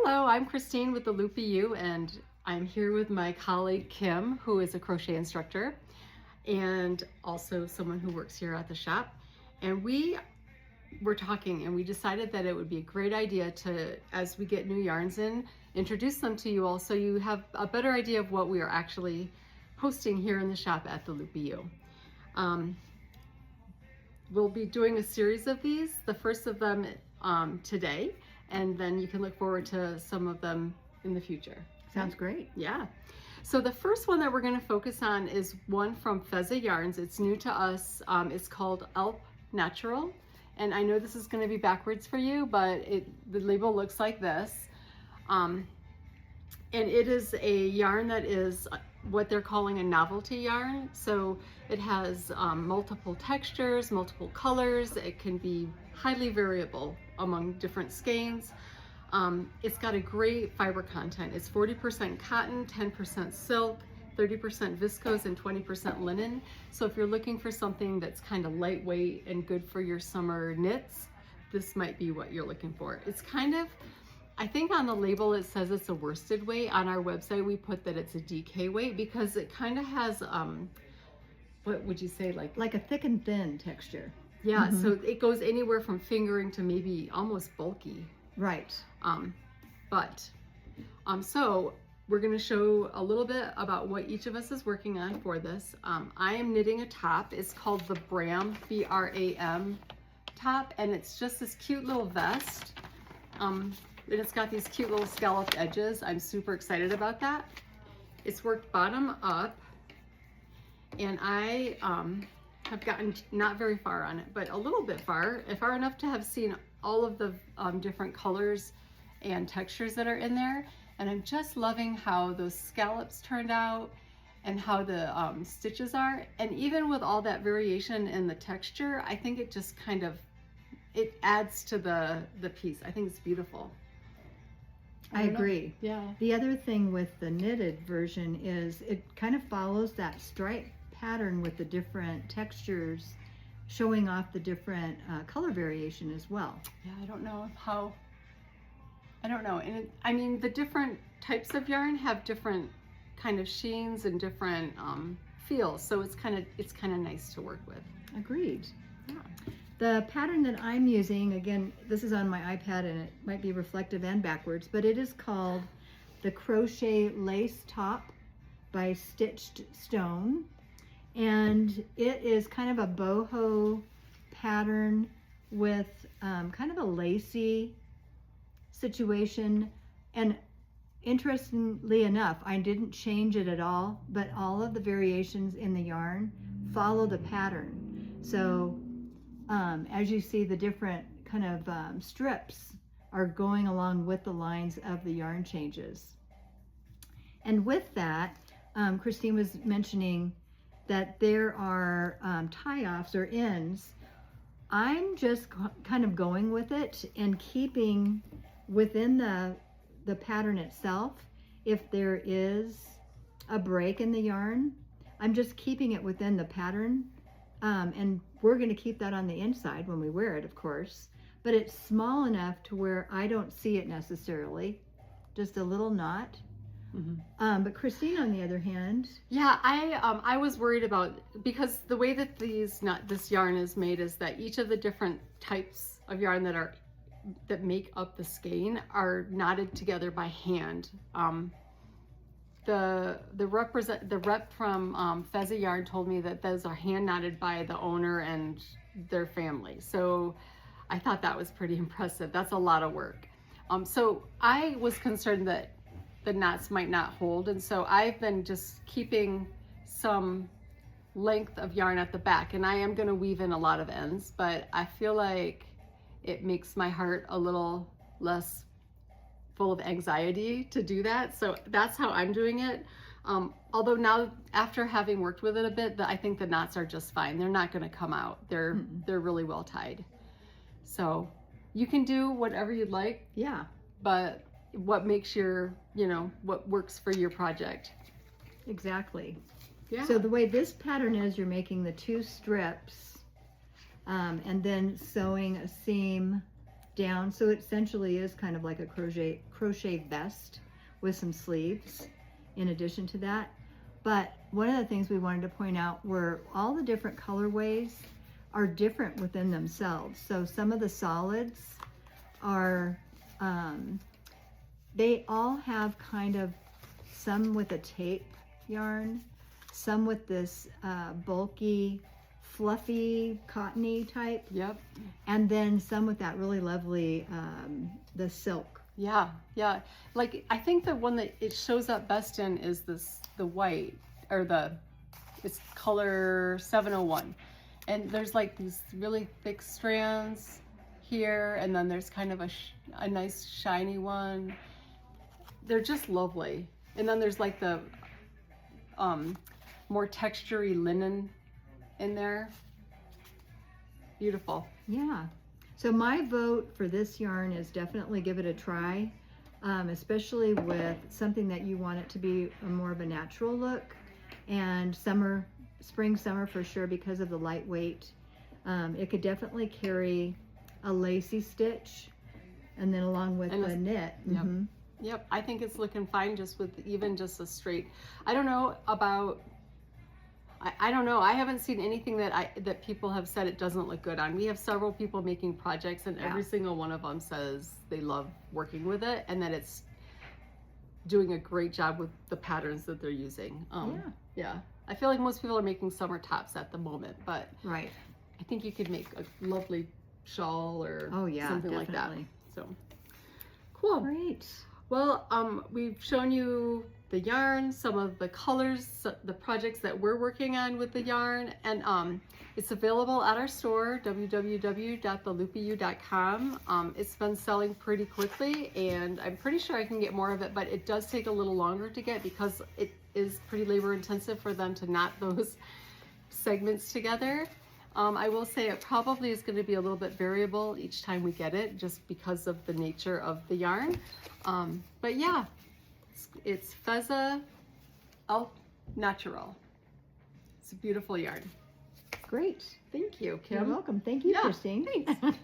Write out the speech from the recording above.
Hello, I'm Kristine with the Loopy U, and I'm here with my colleague Kim, who is a crochet instructor and also someone who works here at the shop. And we were talking and we decided that it would be a great idea to, as we get new yarns in, introduce them to you all so you have a better idea of what we are actually posting here in the shop at the Loopy U. We'll be doing a series of these, the first of them today, and then you can look forward to some of them in the future. Sounds great. Yeah. So the first one that we're going to focus on is one from Feza Yarns. It's new to us. It's called Alp Natural. And I know this is going to be backwards for you, but the label looks like this. And it is a yarn that is what they're calling a novelty yarn. So it has multiple textures, multiple colors. It can be highly variable among different skeins. It's got a great fiber content. It's 40% cotton, 10% silk, 30% viscose, and 20% linen. So if you're looking for something that's kind of lightweight and good for your summer knits, this might be what you're looking for. It's kind of, I think on the label it says it's a worsted weight. On our website we put that it's a DK weight because it kind of has, what would you say, like a thick and thin texture. Yeah, so it goes anywhere from fingering to maybe almost bulky. Right. So we're going to show a little bit about what each of us is working on for this. I am knitting a top. It's called the Bram, B-R-A-M top, and it's just this cute little vest. And it's got these cute little scalloped edges. I'm super excited about that. It's worked bottom up, and I have gotten not very far on it, but a little bit far enough to have seen all of the different colors and textures that are in there. And I'm just loving how those scallops turned out and how the stitches are. And even with all that variation in the texture, I think it just kind of, it adds to the piece. I think it's beautiful. I agree. Yeah. The other thing with the knitted version is it kind of follows that stripe pattern with the different textures, showing off the different color variation as well. Yeah, I don't know. And I mean, the different types of yarn have different kind of sheens and different feels, so it's kind of nice to work with. Agreed. Yeah. The pattern that I'm using, again, this is on my iPad and it might be reflective and backwards, but it is called the Crochet Lace Top by Stitched Stone. And it is kind of a boho pattern with kind of a lacy situation. And interestingly enough, I didn't change it at all, but all of the variations in the yarn follow the pattern. So as you see, the different kind of strips are going along with the lines of the yarn changes. And with that, Kristine was mentioning that there are tie-offs or ends. I'm just kind of going with it and keeping within the pattern itself. If there is a break in the yarn, I'm just keeping it within the pattern. And we're going to keep that on the inside when we wear it, of course. But it's small enough to where I don't see it necessarily, just a little knot. But Kristine, on the other hand, yeah, I was worried about, because the way that this yarn is made is that each of the different types of yarn that make up the skein are knotted together by hand. The rep from Feza Yarn told me that those are hand knotted by the owner and their family. So I thought that was pretty impressive. That's a lot of work. So I was concerned that the knots might not hold, and so I've been just keeping some length of yarn at the back, and I am going to weave in a lot of ends, but I feel like it makes my heart a little less full of anxiety to do that. So that's how I'm doing it. Although now, after having worked with it a bit, I think the knots are just fine. They're not going to come out. They're really well tied. So you can do whatever you'd like. yeah, But what makes what works for your project. exactly. Yeah. So the way this pattern is, you're making the two strips and then sewing a seam down. So it essentially is kind of like a crochet vest with some sleeves in addition to that. But one of the things we wanted to point out were all the different colorways are different within themselves. So some of the solids are, they all have kind of some with a tape yarn, some with this bulky, fluffy, cottony type. Yep. And then some with that really lovely, the silk. Yeah, yeah. Like I think the one that it shows up best in is the white, or it's color 701. And there's like these really thick strands here, and then there's kind of a nice shiny one. They're just lovely. And then there's like the more textury linen in there. Beautiful. Yeah. So my vote for this yarn is definitely give it a try, especially with something that you want it to be more of a natural look. And spring, summer for sure because of the lightweight. It could definitely carry a lacy stitch, and then along with the knit. Yep. Mm-hmm. Yep, I think it's looking fine just with even just a straight. I don't know about, I don't know. I haven't seen anything that people have said it doesn't look good on. We have several people making projects, and every single one of them says they love working with it and that it's doing a great job with the patterns that they're using. Yeah. I feel like most people are making summer tops at the moment, but right. I think you could make a lovely shawl or something like that. So cool. Great. Well, we've shown you the yarn, some of the colors, the projects that we're working on with the yarn, and it's available at our store, www.theloopyu.com. It's been selling pretty quickly, and I'm pretty sure I can get more of it, but it does take a little longer to get because it is pretty labor intensive for them to knot those segments together. I will say it probably is going to be a little bit variable each time we get it, just because of the nature of the yarn. But yeah, it's Feza Alp Natural. It's a beautiful yarn. Great. Thank you, Kim. You're welcome. Thank you, Kristine. Thanks.